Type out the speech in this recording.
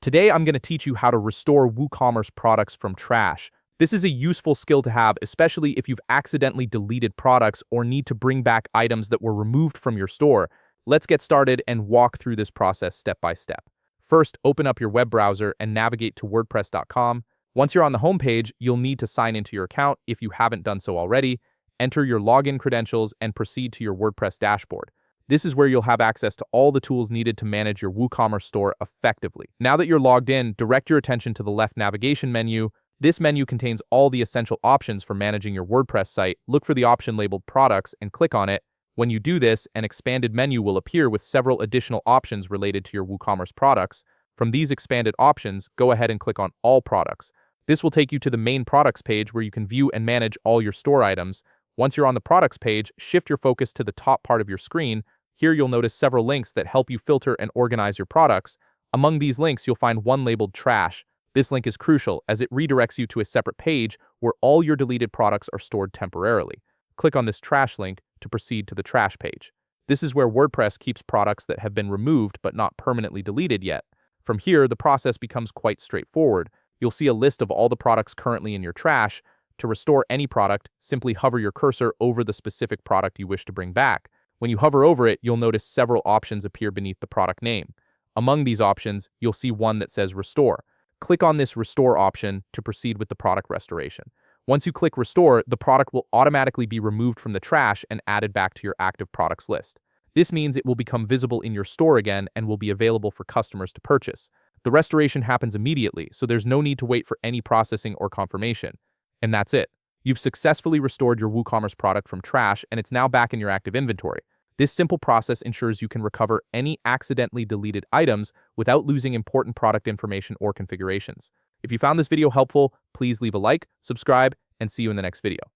Today, I'm going to teach you how to restore WooCommerce products from trash. This is a useful skill to have, especially if you've accidentally deleted products or need to bring back items that were removed from your store. Let's get started and walk through this process step by step. First, open up your web browser and navigate to WordPress.com. Once you're on the homepage, you'll need to sign into your account if you haven't done so already. Enter your login credentials and proceed to your WordPress dashboard. This is where you'll have access to all the tools needed to manage your WooCommerce store effectively. Now that you're logged in, direct your attention to the left navigation menu. This menu contains all the essential options for managing your WordPress site. Look for the option labeled Products and click on it. When you do this, an expanded menu will appear with several additional options related to your WooCommerce products. From these expanded options, go ahead and click on All Products. This will take you to the main products page where you can view and manage all your store items. Once you're on the products page, shift your focus to the top part of your screen. Here you'll notice several links that help you filter and organize your products. Among these links, you'll find one labeled Trash. This link is crucial as it redirects you to a separate page where all your deleted products are stored temporarily. Click on this Trash link to proceed to the Trash page. This is where WordPress keeps products that have been removed but not permanently deleted yet. From here, the process becomes quite straightforward. You'll see a list of all the products currently in your trash. To restore any product, simply hover your cursor over the specific product you wish to bring back. When you hover over it, you'll notice several options appear beneath the product name. Among these options, you'll see one that says Restore. Click on this Restore option to proceed with the product restoration. Once you click Restore, the product will automatically be removed from the trash and added back to your active products list. This means it will become visible in your store again and will be available for customers to purchase. The restoration happens immediately, so there's no need to wait for any processing or confirmation. And that's it. You've successfully restored your WooCommerce product from trash and it's now back in your active inventory. This simple process ensures you can recover any accidentally deleted items without losing important product information or configurations. If you found this video helpful, please leave a like, subscribe, and see you in the next video.